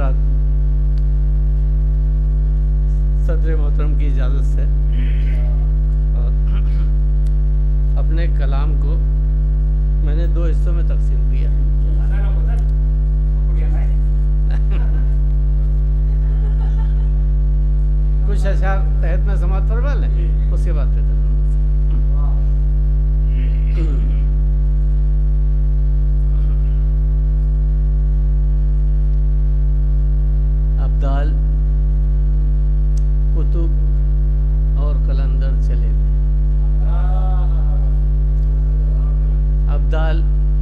जरा सदर मोहतरम की इजाज़त से और अपने कलाम को मैंने 2 हिस्सों में तकसीम किया। कुछ अशार तहत में समाप्त फरमा लें, उसके बाद फिर अब्दाल, कुतुब और कलंदर चले गए। अब्दाल,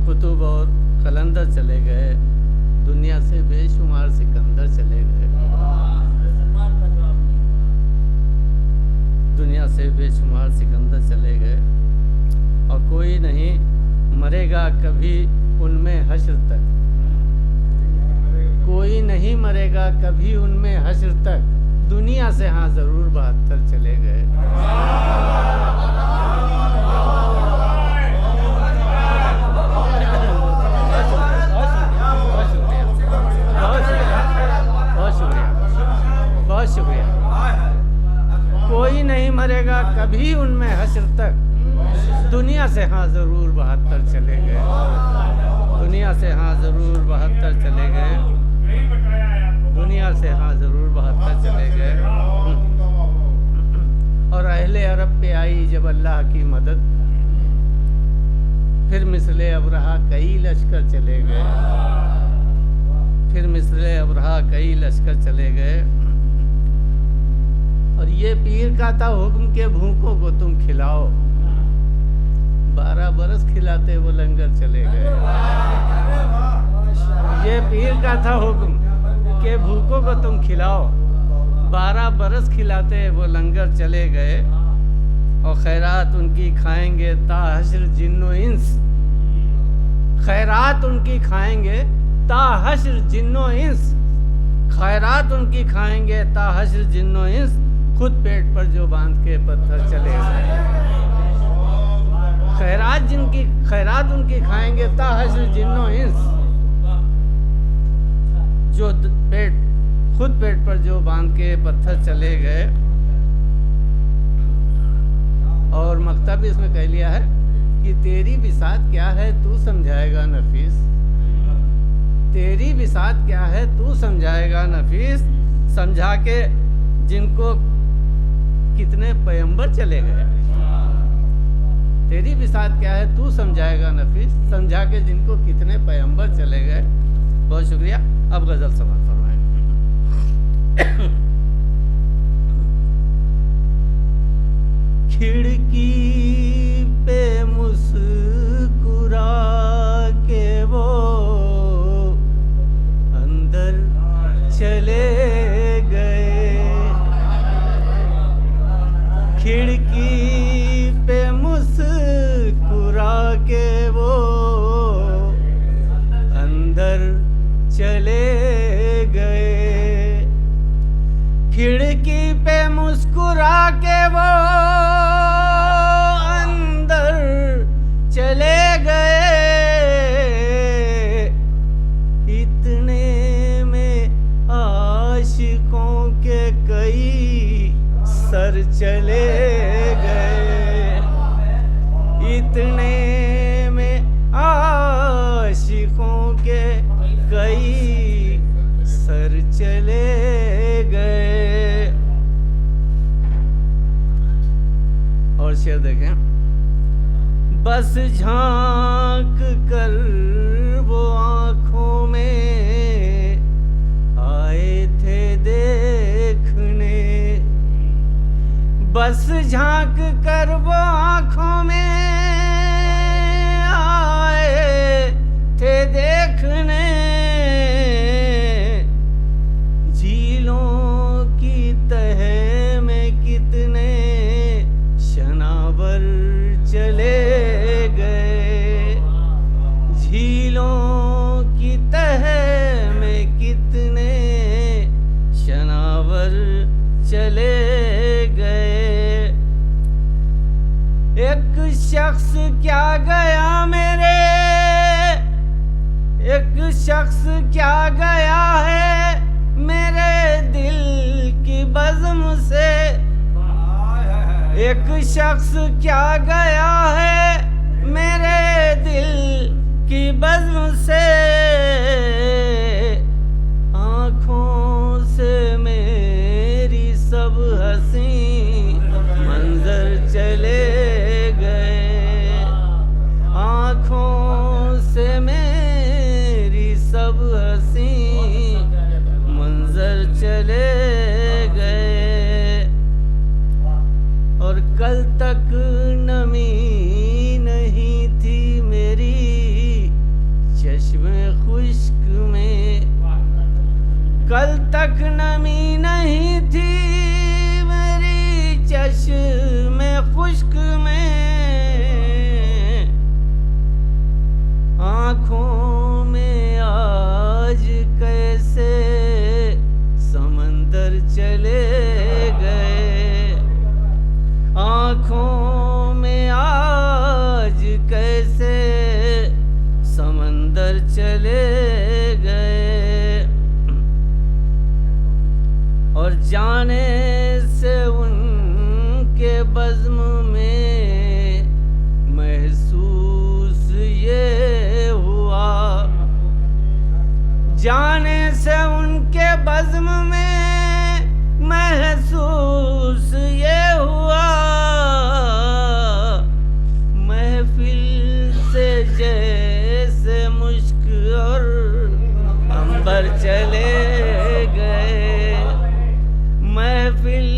कुतुब और कलंदर चले गए, दुनिया से बेशुमार सिकंदर चले गए। दुनिया से बेशुमार सिकंदर चले गए और कोई नहीं मरेगा कभी उनमें हश्र तक। कोई नहीं मरेगा कभी उनमें हश्र तक, दुनिया से हाँ ज़रूर 72 चले गए। बहुत शुक्रिया। कोई नहीं मरेगा कभी उनमें हश्र तक, दुनिया से हाँ ज़रूर 72 चले गए। दुनिया से हाँ ज़रूर 72 चले गए। दुनिया से हाँ ज़रूर 72 चले गए। और अहले अरब पे आई जब अल्लाह की मदद, फिर मिसले अबरहा कई लश्कर चले गए। फिर मिसले अबरहा कई लश्कर चले गए। और ये पीर का था हुक्म के भूखों को तुम खिलाओ, 12 बरस खिलाते वो लंगर चले गए। ये पीर का था हुक्म के भूखों को तुम खिलाओ, 12 बरस खिलाते वो लंगर चले गए। और खैरात उनकी खाएंगे ता हश्र जिन्नो इंस। खैरात उनकी खाएंगे ता हश्र जिन्नो इंस। खैरात उनकी खाएंगे ता हश्र जिन्नो इंस, खुद पेट पर जो बांध के पत्थर चले गए। खैरात उनकी खाएंगे ता हश्र जिन्नो इंस, जो खुद पेट पर जो बांध के पत्थर चले गए। और मकता भी इसमें कह लिया है कि तेरी बिसात क्या है तू समझाएगा नफीस। तेरी बिसात क्या है तू समझाएगा नफीस, समझा के जिनको कितने पैगंबर चले गए। तेरी बिसात क्या है तू समझाएगा नफीस, समझा के जिनको कितने पैगंबर चले गए। बहुत शुक्रिया। अब गजल समाप्त फरमाएं। खिड़की पे मुस्कुरा के वो अंदर चले गए। खिड़की पे मुस्कुरा के वो अंदर चले गए। खिड़की पे मुस्कुरा के वो अंदर चले गए। इतने में आशिकों के कई सर चले गए। इतने में आशिकों के कई सर चले गए। और शेर देखें। बस झांक कर वो आँखों में आए थे देखने। बस झांक कर वो आँखों में आए थे देखने। झीलों की तह में कितने शनावर चले गए। झीलों की तह में कितने शनावर चले गए। एक एक शख्स क्या गया है मेरे दिल की बज़्म से, आँखों से मेरी सब हंसी मंजर चले गए, आँखों से मेरी सब हंसी मंजर चले गए। और कल तक नमी नहीं थी मेरी चश्मे खुश्क में, कल तक नमी नहीं थी मेरी चश्मे खुश्क में, आँखों में आज कैसे समंदर चले गए, आँखों में आज कैसे समंदर चले गए। और जाने से उनके बज़्म में महसूस ये हुआ, जाने से उनके बज़्म में महसूस ये हुआ, महफिल से जैसे मुश्क और अंबर चले गए, महफिल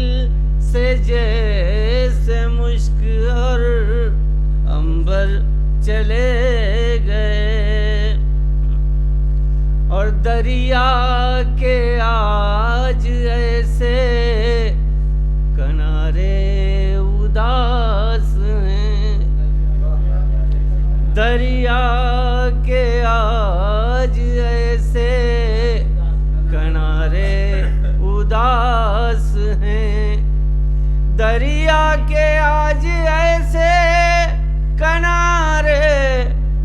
से जैसे मुश्क और अंबर चले गए। और दरिया के आज ऐसे किनारे उदास हैं, दरिया के आज ऐसे किनारे उदास हैं, दरिया के आज ऐसे किनारे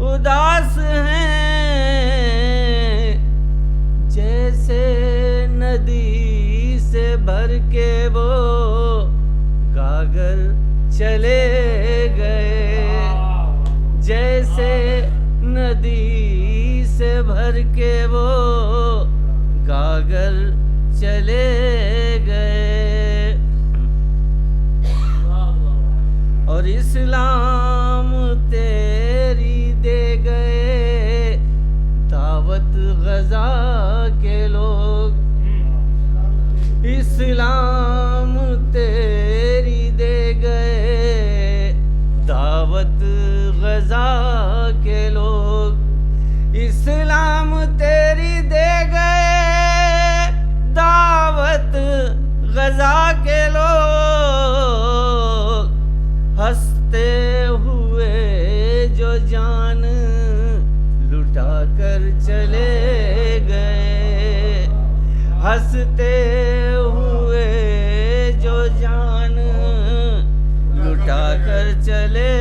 उदास हैं, जैसे नदी से भर के वो गागर चले गए, जैसे नदी से भर के वो गागर चले गए। और इस्लाम तेरी दे गए दावत गजा के लोग, इस्लाम तेरी दे गए दावत गजा के लोग, इस्लाम तेरी दे गए दावत गजा के लोग, हंसते हुए जो जान लुटा कर चले गए, हंसते हुए जो जान लुटा कर चले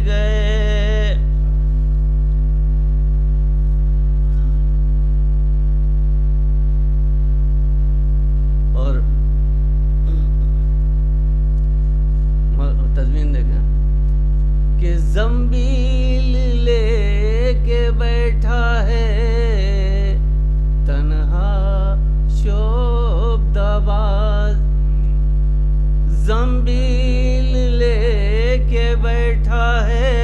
गए। और तज़मीन देखें कि ज़ंबील लेके बैठा है तन्हा शोबदाबाज, ज़ंबील लेके बैठा है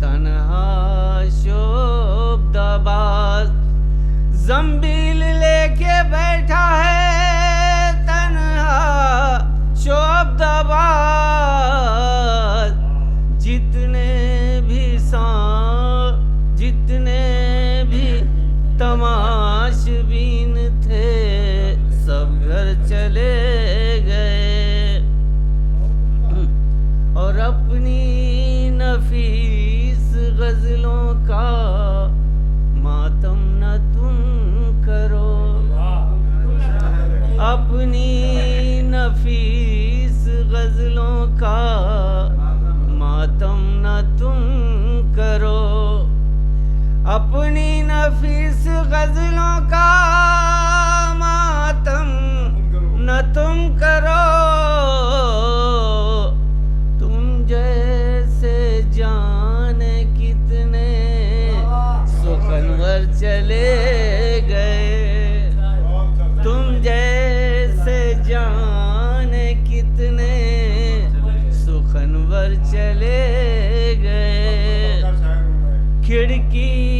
तन्हा शोबदाबाज, ज़ंबील लेके बैठा है तन्हा शोबदाबाज, जितने भी तमाशबीन थे सब घर चले गए। और अपनी नफीस गज़लों का मातम न तुम करो, अपनी नफीस गज़लों का मातम न तुम करो, अपनी नफीस गज़लों का मातम न तुम करो, पर चले गए। खिड़की